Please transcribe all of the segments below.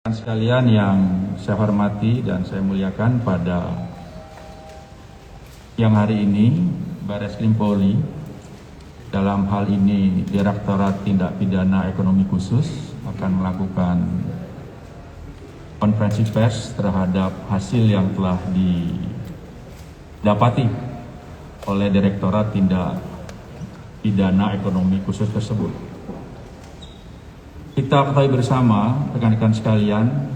Sekalian yang saya hormati dan saya muliakan, pada siang hari ini Barreskrim Polri dalam hal ini Direktorat Tindak Pidana Ekonomi Khusus akan melakukan konferensi pers terhadap hasil yang telah didapati oleh Direktorat Tindak Pidana Ekonomi Khusus tersebut. Kita ketahui bersama, rekan-rekan sekalian,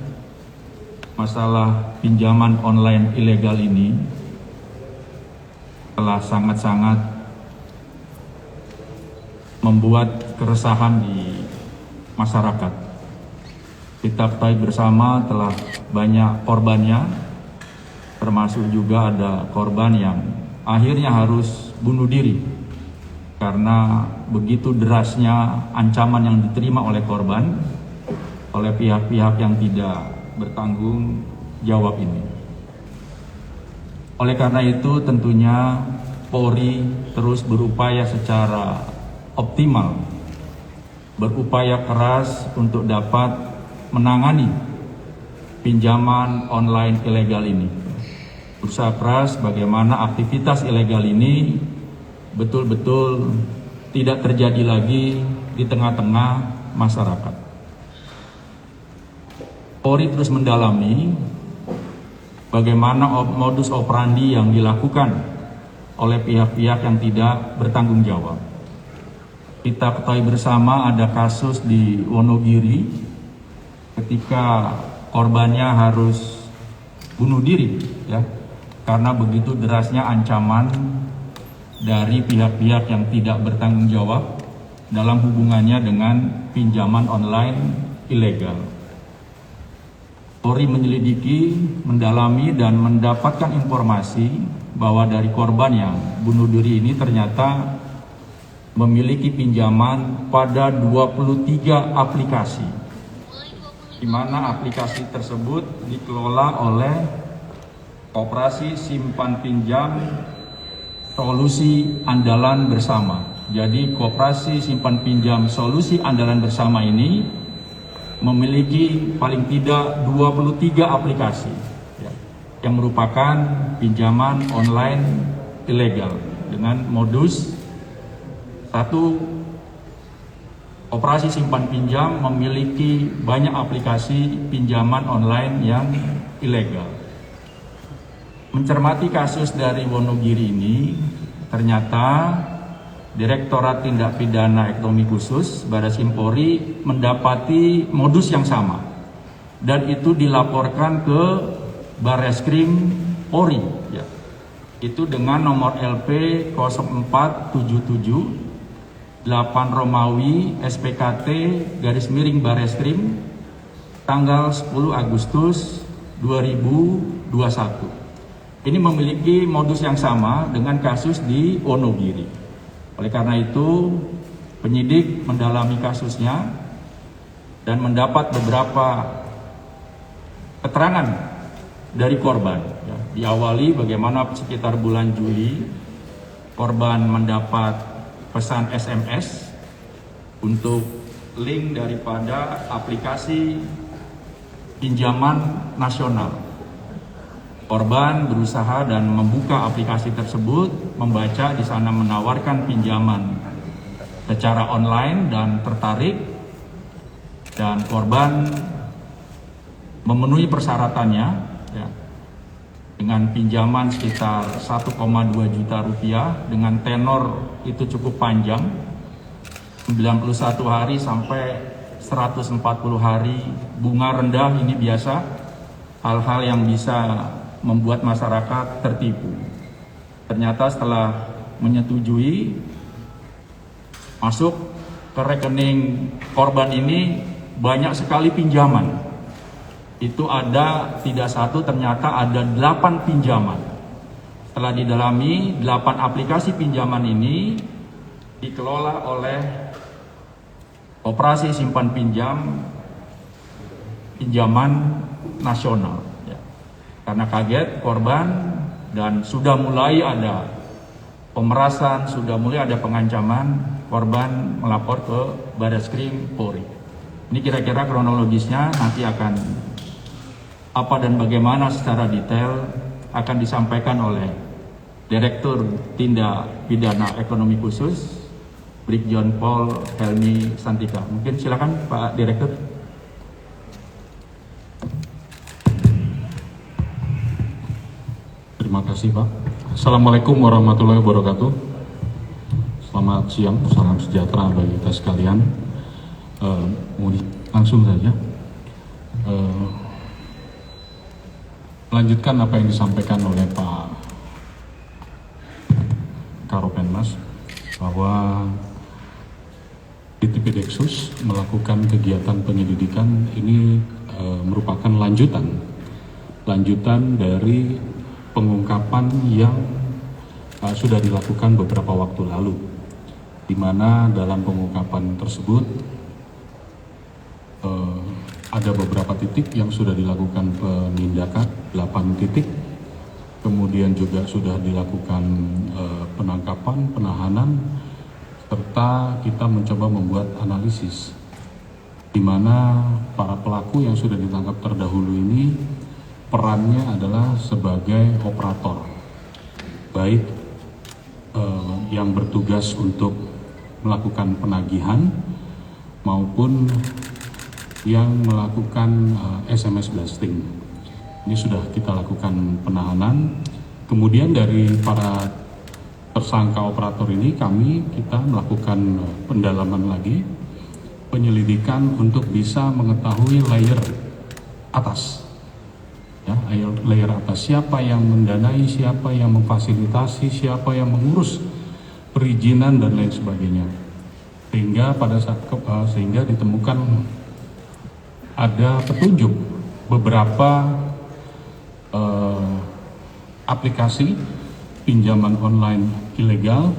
masalah pinjaman online ilegal ini telah sangat-sangat membuat keresahan di masyarakat. Kita ketahui bersama telah banyak korbannya, termasuk juga ada korban yang akhirnya harus bunuh diri karena begitu derasnya ancaman yang diterima oleh korban oleh pihak-pihak yang tidak bertanggung jawab ini. Oleh karena itu tentunya Polri terus berupaya secara optimal, berupaya keras untuk dapat menangani pinjaman online ilegal ini. Berusaha keras bagaimana aktivitas ilegal ini betul-betul tidak terjadi lagi di tengah-tengah masyarakat. Polri terus mendalami bagaimana modus operandi yang dilakukan oleh pihak-pihak yang tidak bertanggung jawab. Kita ketahui bersama ada kasus di Wonogiri ketika korbannya harus bunuh diri, ya, karena begitu derasnya ancaman dari pihak-pihak yang tidak bertanggung jawab dalam hubungannya dengan pinjaman online ilegal. Polri menyelidiki, mendalami, dan mendapatkan informasi bahwa dari korban yang bunuh diri ini ternyata memiliki pinjaman pada 23 aplikasi, di mana aplikasi tersebut dikelola oleh Koperasi Simpan Pinjam Solusi Andalan Bersama. Jadi Koperasi Simpan Pinjam Solusi Andalan Bersama ini memiliki paling tidak 23 aplikasi, ya, yang merupakan pinjaman online ilegal dengan modus satu. Koperasi Simpan Pinjam memiliki banyak aplikasi pinjaman online yang ilegal. Mencermati kasus dari Wonogiri ini, ternyata Direktorat Tindak Pidana Ekonomi Khusus Barreskrim Polri mendapati modus yang sama, dan itu dilaporkan ke Barreskrim Polri, ya. Itu dengan nomor LP 0477 8 Romawi SPKT _Barreskrim tanggal 10 Agustus 2021. Ini memiliki modus yang sama dengan kasus di Wonogiri. Oleh karena itu, penyidik mendalami kasusnya dan mendapat beberapa keterangan dari korban. Ya, diawali bagaimana sekitar bulan Juli, korban mendapat pesan SMS untuk link daripada aplikasi pinjaman nasional. Korban berusaha dan membuka aplikasi tersebut, membaca di sana menawarkan pinjaman secara online dan tertarik, dan korban memenuhi persyaratannya, ya, dengan pinjaman sekitar 1,2 juta rupiah dengan tenor itu cukup panjang, 91 hari sampai 140 hari, bunga rendah. Ini biasa hal-hal yang bisa membuat masyarakat tertipu. Ternyata setelah menyetujui, masuk ke rekening korban ini banyak sekali pinjaman. Itu ada tidak satu, ternyata ada 8 pinjaman. Setelah didalami, 8 aplikasi pinjaman ini dikelola oleh Koperasi Simpan Pinjaman Nasional. Karena kaget korban dan sudah mulai ada pemerasan, sudah mulai ada pengancaman, korban melapor ke Barreskrim Polri. Ini kira-kira kronologisnya nanti akan apa dan bagaimana secara detail akan disampaikan oleh Direktur Tindak Pidana Ekonomi Khusus Brigjen Pol Helmi Santika. Mungkin silakan Pak Direktur. Terima kasih Pak. Assalamualaikum warahmatullahi wabarakatuh. Selamat siang, salam sejahtera bagi kita sekalian. Langsung saja. Melanjutkan apa yang disampaikan oleh Pak Karopenmas bahwa DTP-Deksus melakukan kegiatan penyelidikan ini merupakan lanjutan dari pengungkapan yang sudah dilakukan beberapa waktu lalu, di mana dalam pengungkapan tersebut ada beberapa titik yang sudah dilakukan penindakan, 8 titik, kemudian juga sudah dilakukan penangkapan, penahanan, serta kita mencoba membuat analisis di mana para pelaku yang sudah ditangkap terdahulu ini perannya adalah sebagai operator, baik yang bertugas untuk melakukan penagihan maupun yang melakukan SMS blasting. Ini sudah kita lakukan penahanan. Kemudian dari para tersangka operator ini kita melakukan pendalaman lagi, penyelidikan untuk bisa mengetahui layer atas. Ya, layer atas, siapa yang mendanai, siapa yang memfasilitasi, siapa yang mengurus perizinan dan lain sebagainya. Sehingga ditemukan ada petunjuk beberapa aplikasi pinjaman online ilegal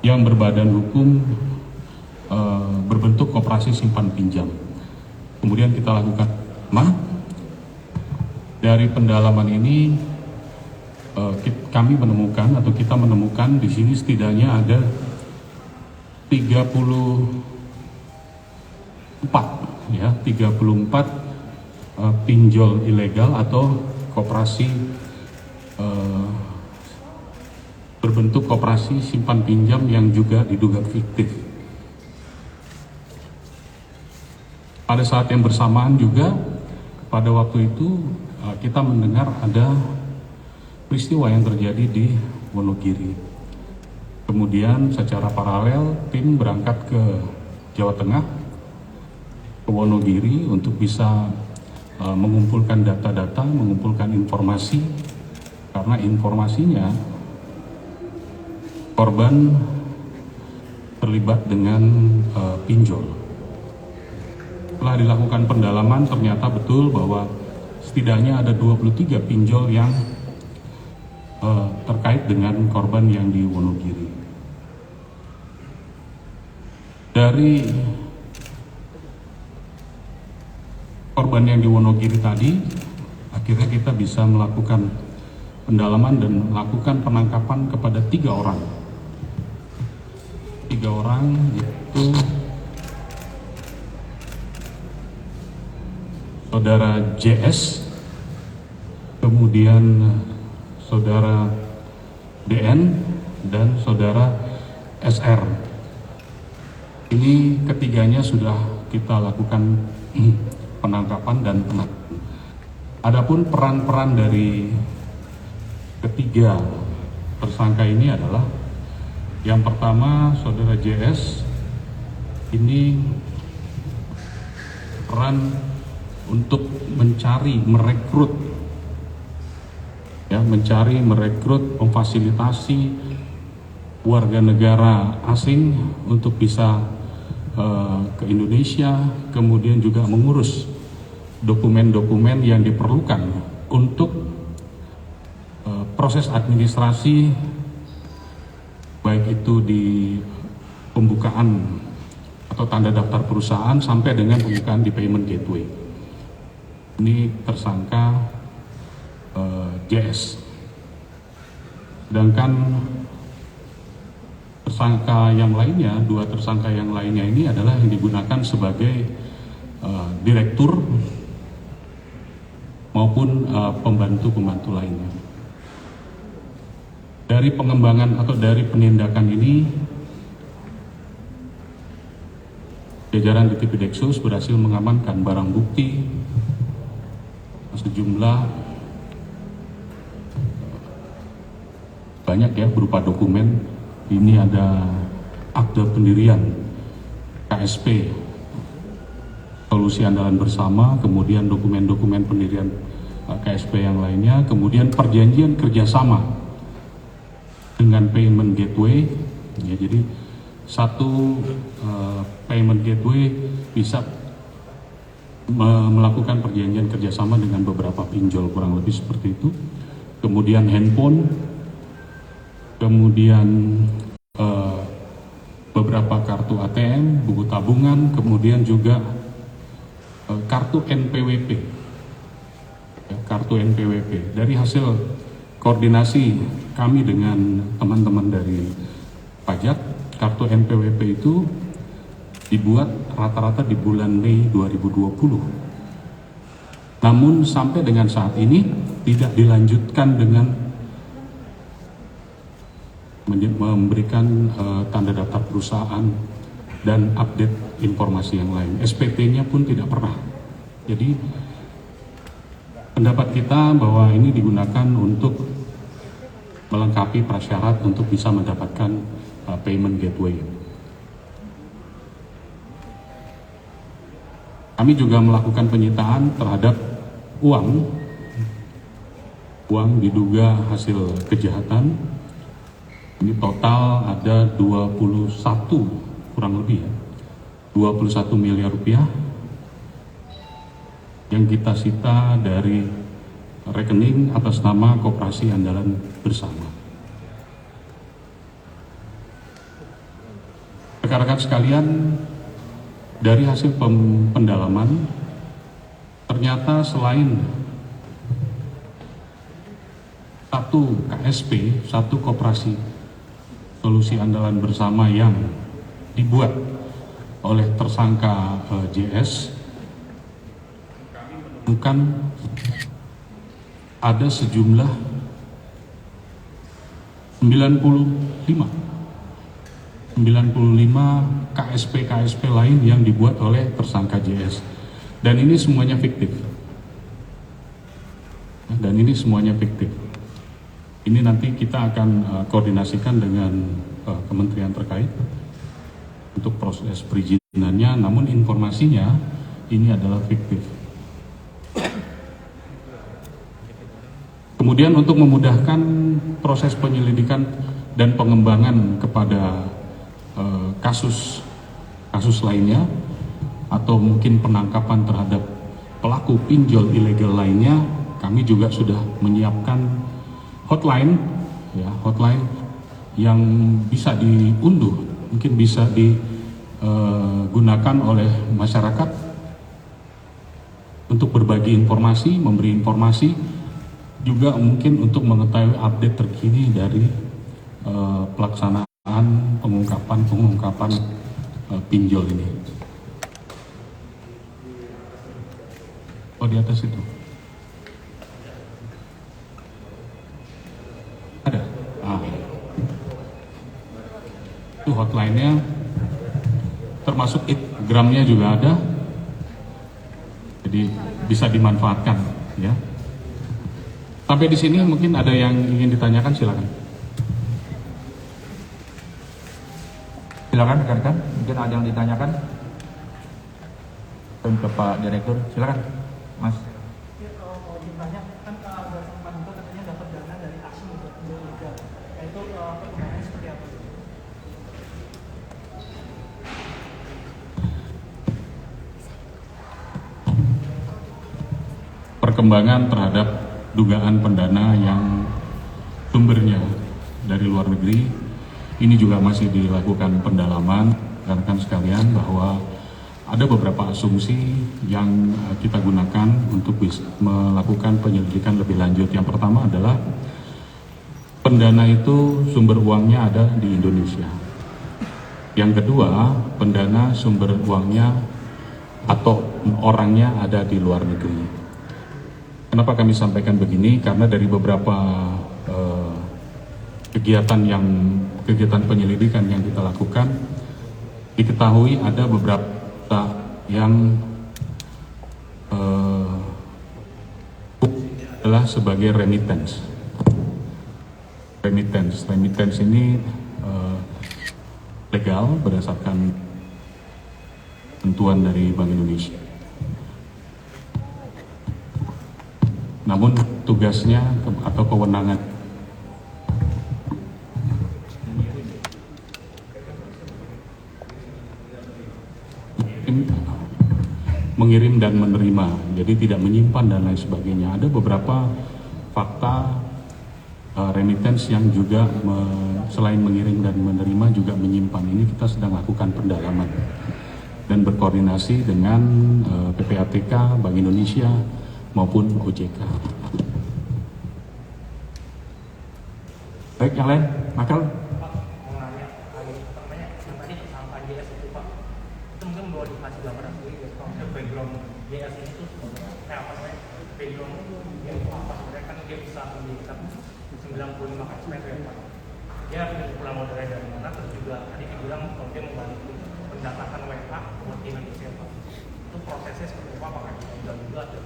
yang berbadan hukum berbentuk koperasi simpan pinjam. Kemudian kita lakukan dari pendalaman ini kami menemukan atau kita menemukan di sini setidaknya ada 34 pinjol ilegal atau koperasi berbentuk koperasi simpan pinjam yang juga diduga fiktif. Pada saat yang bersamaan juga pada waktu itu kita mendengar ada peristiwa yang terjadi di Wonogiri. Kemudian secara paralel tim berangkat ke Jawa Tengah, ke Wonogiri untuk bisa mengumpulkan data-data, mengumpulkan informasi, karena informasinya korban terlibat dengan pinjol. Setelah dilakukan pendalaman ternyata betul bahwa setidaknya ada 23 pinjol yang terkait dengan korban yang di Wonogiri. Dari korban yang di Wonogiri tadi, akhirnya kita bisa melakukan pendalaman dan melakukan penangkapan kepada 3 orang. 3 orang yaitu Saudara JS, kemudian Saudara DN, dan Saudara SR. Ini ketiganya sudah kita lakukan penangkapan dan penahanan. Adapun peran-peran dari ketiga tersangka ini adalah yang pertama Saudara JS ini peran untuk mencari, merekrut, memfasilitasi warga negara asing untuk bisa ke Indonesia, kemudian juga mengurus dokumen-dokumen yang diperlukan untuk proses administrasi, baik itu di pembukaan atau tanda daftar perusahaan sampai dengan pembukaan di payment gateway. Ini tersangka JS. Sedangkan tersangka yang lainnya, dua tersangka yang lainnya ini adalah yang digunakan sebagai direktur maupun pembantu-pembantu lainnya. Dari pengembangan atau dari penindakan ini, jajaran Ditipideksus berhasil mengamankan barang bukti sejumlah banyak ya, berupa dokumen. Ini ada akte pendirian KSP Solusi Andalan Bersama, kemudian dokumen-dokumen pendirian KSP yang lainnya, kemudian perjanjian kerjasama dengan payment gateway. Ya, jadi satu payment gateway bisa melakukan perjanjian kerjasama dengan beberapa pinjol, kurang lebih seperti itu. Kemudian handphone, kemudian beberapa kartu ATM, buku tabungan, kemudian juga kartu NPWP. Kartu NPWP. Dari hasil koordinasi kami dengan teman-teman dari pajak, kartu NPWP itu dibuat rata-rata di bulan Mei 2020. Namun sampai dengan saat ini tidak dilanjutkan dengan memberikan tanda daftar perusahaan dan update informasi yang lain. SPT-nya pun tidak pernah. Jadi pendapat kita bahwa ini digunakan untuk melengkapi prasyarat untuk bisa mendapatkan payment gateway. Kami juga melakukan penyitaan terhadap uang diduga hasil kejahatan. Ini total ada 21 kurang lebih ya, 21 miliar rupiah yang kita sita dari rekening atas nama Koperasi Andalan Bersama. Rekan-rekan sekalian, dari hasil pendalaman, ternyata selain satu KSP, satu Koperasi Solusi Andalan Bersama yang dibuat oleh tersangka JS, bukan ada sejumlah 95 KSP lain yang dibuat oleh tersangka JS, dan ini semuanya fiktif. Ini nanti kita akan koordinasikan dengan kementerian terkait untuk proses perizinannya, namun informasinya ini adalah fiktif. Kemudian untuk memudahkan proses penyelidikan dan pengembangan kepada kasus lainnya atau mungkin penangkapan terhadap pelaku pinjol ilegal lainnya, kami juga sudah menyiapkan hotline yang bisa diunduh, mungkin bisa digunakan oleh masyarakat untuk berbagi informasi, memberi informasi, juga mungkin untuk mengetahui update terkini dari pelaksanaan pengungkapan pinjol ini. Oh, di atas itu ada. Itu hotline-nya, termasuk gramnya juga ada, jadi bisa dimanfaatkan ya. Sampai di sini mungkin ada yang ingin ditanyakan, silakan. Silakan rekan-rekan, mungkin ada yang ditanyakan ke Pak Direktur, silakan Mas. Jumlahnya kan Pak Niko katanya dapat dana dari aksi untuk ilegal, itu perkembangannya seperti apa? Perkembangan terhadap dugaan pendana yang sumbernya dari luar negeri, ini juga masih dilakukan pendalaman rekan-rekan sekalian, bahwa ada beberapa asumsi yang kita gunakan untuk melakukan penyelidikan lebih lanjut. Yang pertama adalah pendana itu sumber uangnya ada di Indonesia. Yang kedua, pendana sumber uangnya atau orangnya ada di luar negeri. Kenapa kami sampaikan begini? Karena dari beberapa kegiatan penyelidikan yang kita lakukan, diketahui ada beberapa yang adalah sebagai remittance. Remittance ini legal berdasarkan tentuan dari Bank Indonesia. Namun tugasnya atau kewenangan mengirim dan menerima, jadi tidak menyimpan dan lain sebagainya. Ada beberapa fakta remittance yang juga selain mengirim dan menerima juga menyimpan. Ini kita sedang lakukan pendalaman dan berkoordinasi dengan PPATK, Bank Indonesia maupun OJK. Baik, yang lain, Michael. Background JS ini tuh background dia itu apa sebenarnya, kan dia bisa mendirikan 95 KSP ya Pak. Dia pulang modalnya dari mana, terus juga tadi dibilang kalau dia membantu pendapatan WA buat Indonesia Pak. Itu prosesnya seperti apa, apakah kita juga ada?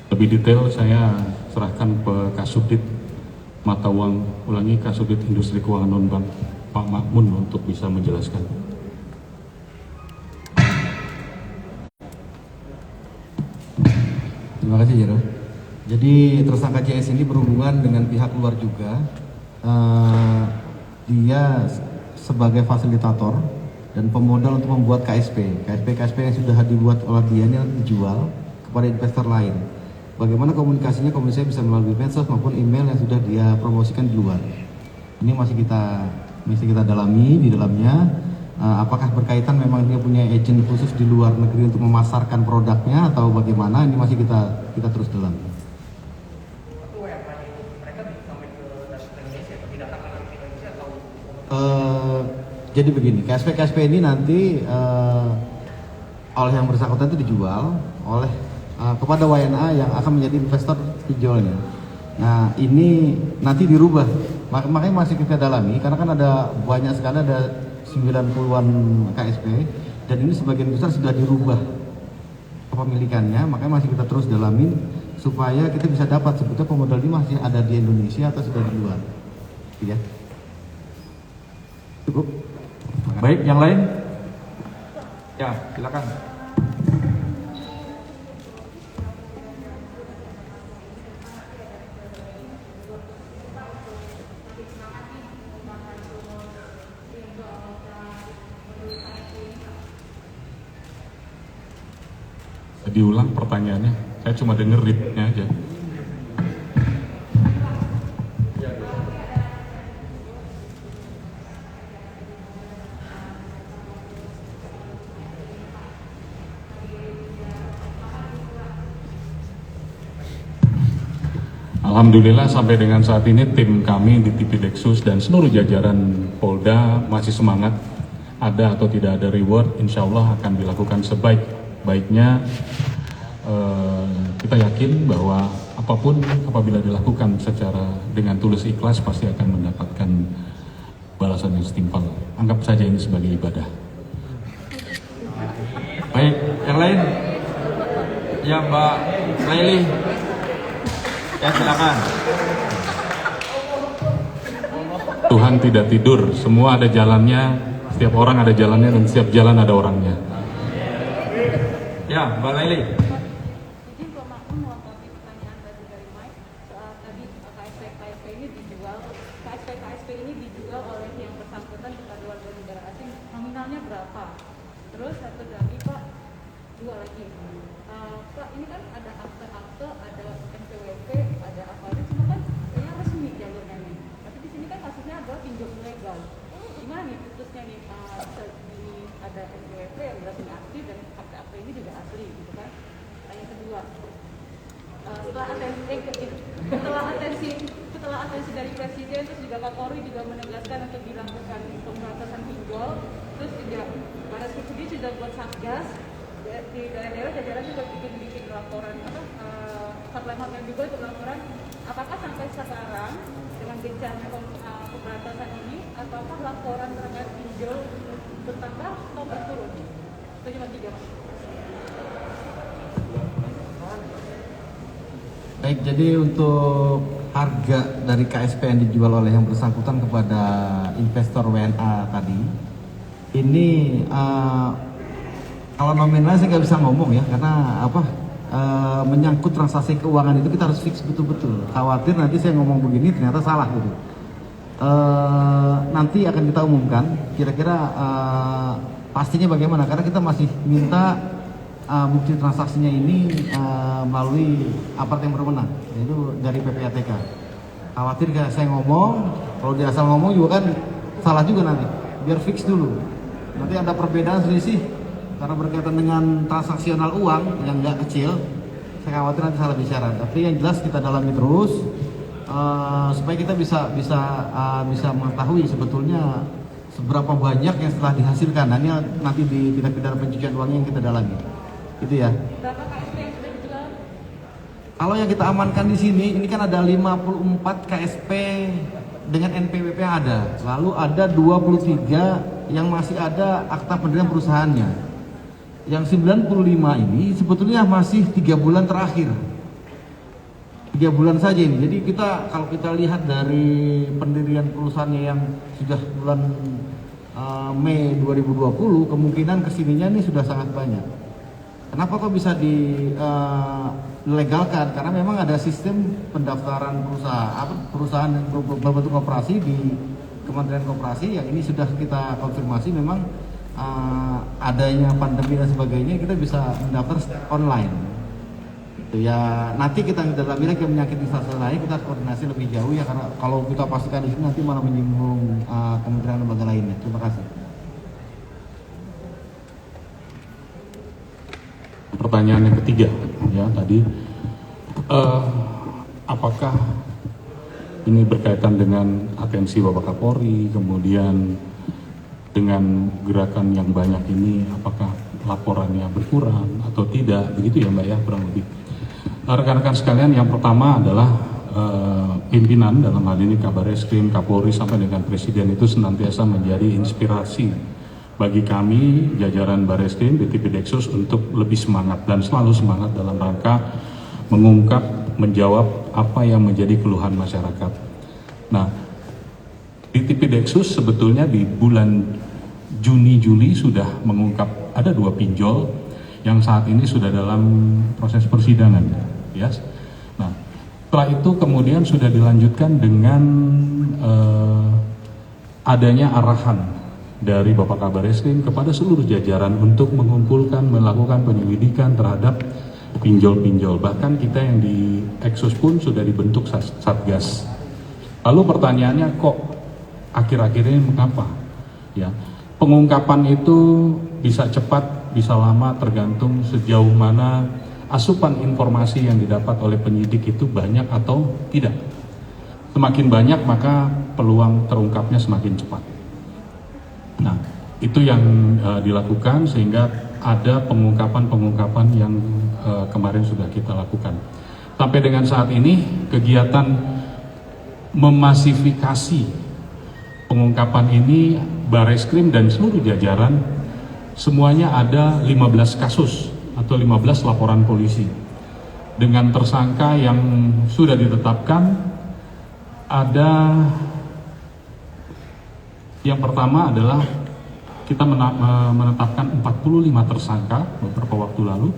Lebih detail saya serahkan ke Kasubdit Mata Uang, Kasubdit Industri Keuangan Non-Bank, Pak Makmun untuk bisa menjelaskan. Terima kasih Jero. Jadi tersangka JS ini berhubungan dengan pihak luar juga. Dia sebagai fasilitator dan pemodal untuk membuat KSP yang sudah dibuat oleh dia ini dijual kepada investor lain. Bagaimana komunikasinya? Komunikasinya bisa melalui medsos maupun email yang sudah dia promosikan di luar. Ini masih kita dalami di dalamnya. Apakah berkaitan memang dia punya agent khusus di luar negeri untuk memasarkan produknya atau bagaimana? Ini masih kita terus dalam. Jadi begini, KSP ini nanti oleh yang bersangkutan itu dijual oleh kepada WNA yang akan menjadi investor pinjolnya. Nah ini nanti dirubah, makanya masih kita dalami karena kan ada banyak sekali, ada 90-an KSP dan ini sebagian besar sudah dirubah kepemilikannya, makanya masih kita terus dalamin supaya kita bisa dapat sebetulnya pemodal ini masih ada di Indonesia atau sudah di luar. Ya. Cukup. Baik, yang lain? Ya, silakan. Diulang pertanyaannya, saya cuma denger readnya aja. Alhamdulillah sampai dengan saat ini tim kami di TV Dexus dan seluruh jajaran Polda masih semangat. Ada atau tidak ada reward, insya Allah akan dilakukan sebaik-baiknya. Kita yakin bahwa apapun apabila dilakukan secara dengan tulus ikhlas pasti akan mendapatkan balasan yang setimpal. Anggap saja ini sebagai ibadah. Baik, yang lain? Ya, Mbak Laili. Ya, silakan. Tuhan tidak tidur, semua ada jalannya, setiap orang ada jalannya dan setiap jalan ada orangnya. Ya, Mbak Laili. Jadi Pak Makmun melengkapi pertanyaan tadi dari Mike soal tadi KSP ini dijual, KSP ini dijual oleh yang bersangkutan kepada warga negara asing, nominalnya berapa? Terus satu lagi Pak, dua lagi. Pak, ini kan ada akte-akte, ada NPWP, ada apa aja, cuma kan kayaknya resmi jalurnya nih. Tapi di sini kan kasusnya adalah pinjam ilegal. Gimana nih putusnya nih? Ini ada NPWP yang berarti asli dan akte-akte ini juga asli, gitu kan? Yang kedua, setelah atensi setelah atensi dari Presiden, terus juga Kapolri juga menegaskan untuk dilakukan pemberantasan pinjol, terus juga Baris Krim sendiri sudah buat satgas di daerah-daerah, jajaran juga bikin laporan hotline juga untuk laporan. Apakah sampai sekarang dengan bencana pemberantasan ini, apakah laporan terkait pinjol bertambah atau berturun? Itu cuma 3, Mas. Baik, jadi untuk harga dari KSP yang dijual oleh yang bersangkutan kepada investor WNA tadi, ini kalau nominalnya saya nggak bisa ngomong ya, karena menyangkut transaksi keuangan itu kita harus fix betul-betul. Khawatir nanti saya ngomong begini ternyata salah gitu. Nanti akan kita umumkan kira-kira pastinya bagaimana, karena kita masih minta bukti transaksinya ini melalui aparat yang berwenang, yaitu dari PPATK. Khawatir kayak saya ngomong, kalau dia asal ngomong juga kan salah juga nanti. Biar fix dulu. Nanti ada perbedaan selisih karena berkaitan dengan transaksional uang yang nggak kecil. Saya khawatir nanti salah bicara. Tapi yang jelas kita dalami terus supaya kita bisa mengetahui sebetulnya seberapa banyak yang setelah dihasilkan. Dan ini nanti di tindak pidana pencucian uangnya yang kita dalami. Itu ya. Berapa KSP yang sudah dijual? Kalau yang kita amankan di sini, ini kan ada 54 KSP dengan NPWP yang ada. Lalu ada 23 yang masih ada akta pendirian perusahaannya. Yang 95 ini sebetulnya masih 3 bulan terakhir. 3 bulan saja ini. Jadi kalau kita lihat dari pendirian perusahaannya yang sudah bulan Mei 2020, kemungkinan kesininya ini sudah sangat banyak. Kenapa kok bisa dilegalkan? Karena memang ada sistem pendaftaran perusahaan yang berbentuk koperasi di Kementerian Koperasi yang ini sudah kita konfirmasi memang adanya pandemi dan sebagainya, kita bisa mendaftar online. Itu ya, nanti kita dalam lagi menyangkut instansi lain kita koordinasi lebih jauh ya, karena kalau kita pastikan di sini nanti malah menyinggung kementerian lembaga lainnya. Terima kasih. Pertanyaan yang ketiga, ya tadi, apakah ini berkaitan dengan atensi Bapak Kapolri, kemudian dengan gerakan yang banyak ini, apakah laporannya berkurang atau tidak, begitu ya Mbak ya, kurang lebih. Rekan-rekan sekalian, yang pertama adalah pimpinan dalam hal ini Kabar Eskrim, Kapolri sampai dengan Presiden itu senantiasa menjadi inspirasi bagi kami jajaran Bareskrim DTP Deksus untuk lebih semangat dan selalu semangat dalam rangka mengungkap, menjawab apa yang menjadi keluhan masyarakat. Nah, DTP Deksus sebetulnya di bulan Juni-Juli sudah mengungkap ada 2 pinjol yang saat ini sudah dalam proses persidangan, ya. Nah, setelah itu kemudian sudah dilanjutkan dengan adanya arahan dari Bapak Kabar Eskrim kepada seluruh jajaran untuk mengumpulkan, melakukan penyelidikan terhadap pinjol-pinjol. Bahkan kita yang di Eksus pun sudah dibentuk satgas. Lalu pertanyaannya, kok akhir-akhir ini mengapa? Ya, pengungkapan itu bisa cepat, bisa lama, tergantung sejauh mana asupan informasi yang didapat oleh penyidik itu banyak atau tidak. Semakin banyak maka peluang terungkapnya semakin cepat. Nah, itu yang dilakukan sehingga ada pengungkapan-pengungkapan yang kemarin sudah kita lakukan. Sampai dengan saat ini kegiatan memasifikasi pengungkapan ini Bareskrim dan seluruh jajaran semuanya ada 15 kasus atau 15 laporan polisi. Dengan tersangka yang sudah ditetapkan ada. Yang pertama adalah kita menetapkan 45 tersangka beberapa waktu lalu.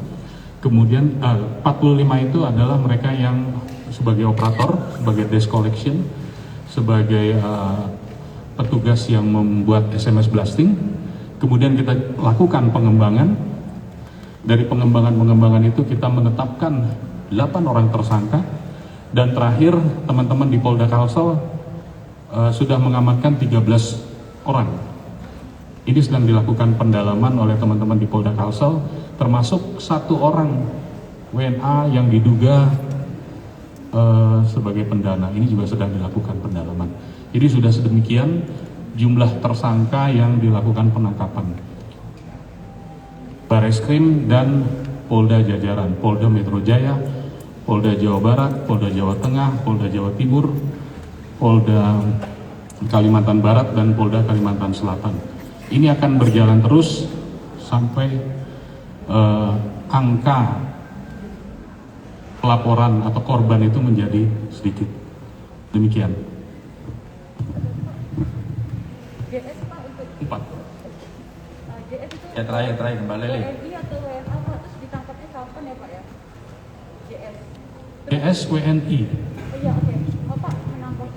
Kemudian 45 itu adalah mereka yang sebagai operator, sebagai desk collection, sebagai petugas yang membuat SMS blasting. Kemudian kita lakukan pengembangan. Dari pengembangan itu kita menetapkan 8 orang tersangka. Dan terakhir teman-teman di Polda Kalsel sudah mengamankan 13 orang. Ini sedang dilakukan pendalaman oleh teman-teman di Polda Kalsel, termasuk 1 orang WNA yang diduga sebagai pendana. Ini juga sedang dilakukan pendalaman. Jadi sudah sedemikian jumlah tersangka yang dilakukan penangkapan. Bareskrim dan Polda jajaran, Polda Metro Jaya, Polda Jawa Barat, Polda Jawa Tengah, Polda Jawa Timur, Polda Kalimantan Barat, dan Polda Kalimantan Selatan. Ini akan berjalan terus sampai angka pelaporan atau korban itu menjadi sedikit. Demikian. JS Pak untuk 4. JS itu Ya terakhir Mbak Leli. WNI atau WNA Pak, terus ditangkapnya kapan ya Pak ya? JS. DS WNI. Oh iya oke. Pak menambah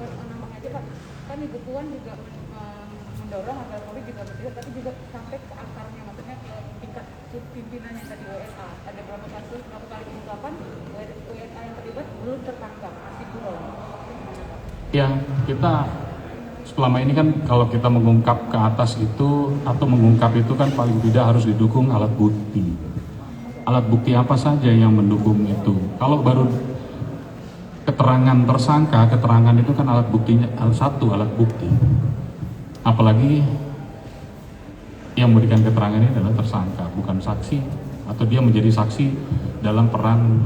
aja Pak. Kan Ibu Puan juga mendorong agar Polri juga bertindak, tapi juga sampai ke akarnya, maksudnya ke tingkat pimpinan yang tadi WNA. Ada berapa kasus, berapa kali pengungkapan WNA yang terlibat belum tertangkap, masih buron. Ya, kita selama ini kan kalau kita mengungkap ke atas itu atau mengungkap itu kan paling tidak harus didukung alat bukti. Alat bukti apa saja yang mendukung itu? Kalau baru keterangan tersangka, keterangan itu kan alat buktinya satu alat bukti. Apalagi yang memberikan keterangan ini adalah tersangka, bukan saksi, atau dia menjadi saksi dalam peran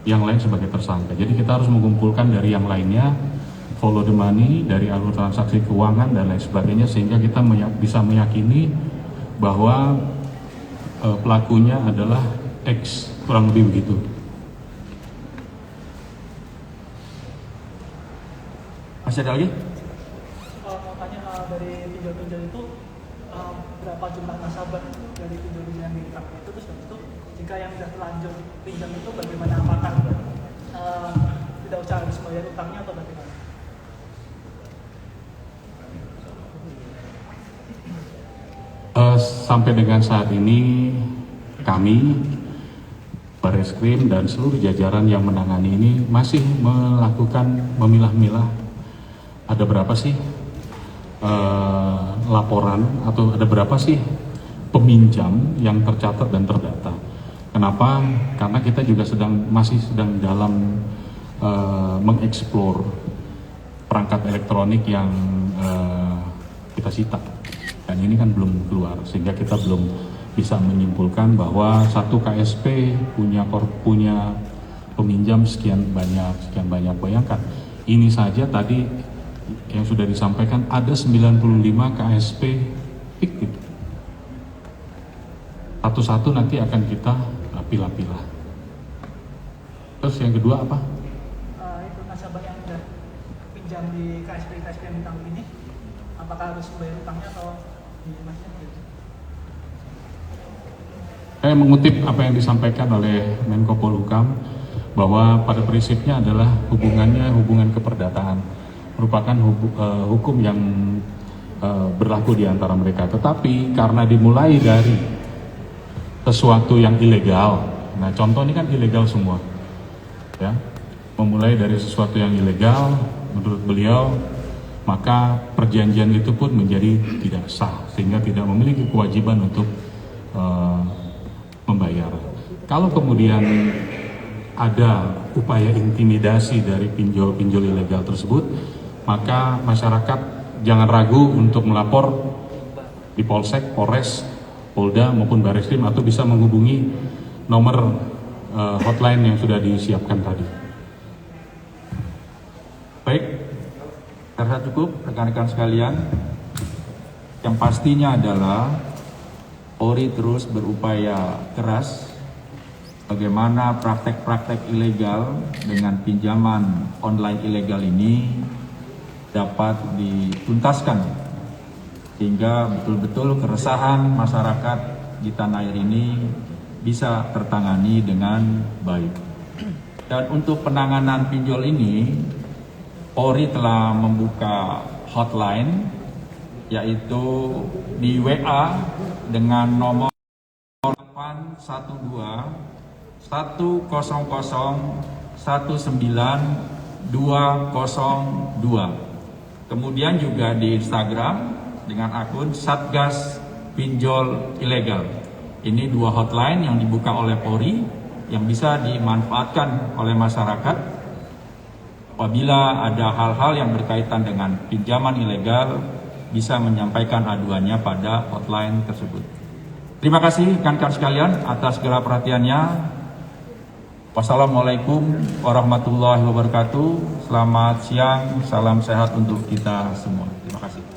yang lain sebagai tersangka. Jadi kita harus mengumpulkan dari yang lainnya, follow the money, dari alur transaksi keuangan dan lain sebagainya, sehingga kita bisa meyakini bahwa pelakunya adalah X, kurang lebih begitu. Masih ada lagi? Mau tanya dari pinjol-pinjol itu berapa jumlah nasabah dari pinjol yang ditangkap itu, terus habis itu jika yang sudah terlanjur pinjam itu bagaimana, apakah tidak usah harus bayar utangnya atau bagaimana? Sampai dengan saat ini kami Bareskrim dan seluruh jajaran yang menangani ini masih melakukan memilah-milah ada berapa sih laporan atau ada berapa sih peminjam yang tercatat dan terdata. Kenapa? Karena kita juga masih sedang dalam mengeksplor perangkat elektronik yang kita sita. Dan ini kan belum keluar, sehingga kita belum bisa menyimpulkan bahwa satu KSP punya peminjam sekian banyak. Bayangkan, ini saja tadi yang sudah disampaikan ada 95 KSP fiktif. Satu-satu nanti akan kita pilah-pilah. Terus yang kedua apa? Itu nasabah yang sudah pinjam di KSP yang ditangkap ini, apakah harus bayar utangnya atau gimana? Saya mengutip apa yang disampaikan oleh Menko Polhukam bahwa pada prinsipnya adalah hubungan keperdataan merupakan hukum yang berlaku di antara mereka. Tetapi karena dimulai dari sesuatu yang ilegal, nah contoh ini kan ilegal semua, ya, memulai dari sesuatu yang ilegal menurut beliau, maka perjanjian itu pun menjadi tidak sah sehingga tidak memiliki kewajiban untuk membayar. Kalau kemudian ada upaya intimidasi dari pinjol-pinjol ilegal tersebut, maka masyarakat jangan ragu untuk melapor di Polsek, Polres, Polda maupun Bareskrim, atau bisa menghubungi nomor hotline yang sudah disiapkan tadi. Baik, saya cukup rekan-rekan sekalian. Yang pastinya adalah Polri terus berupaya keras bagaimana praktek-praktek ilegal dengan pinjaman online ilegal ini dapat dituntaskan sehingga betul-betul keresahan masyarakat di tanah air ini bisa tertangani dengan baik. Dan untuk penanganan pinjol ini, Polri telah membuka hotline yaitu di WA dengan nomor 812 100 19202. Kemudian juga di Instagram dengan akun Satgas Pinjol Ilegal. Ini dua hotline yang dibuka oleh Polri yang bisa dimanfaatkan oleh masyarakat Apabila ada hal-hal yang berkaitan dengan pinjaman ilegal, bisa menyampaikan aduannya pada hotline tersebut. Terima kasih rekan-rekan sekalian atas segala perhatiannya. Wassalamualaikum warahmatullahi wabarakatuh. Selamat siang, salam sehat untuk kita semua. Terima kasih.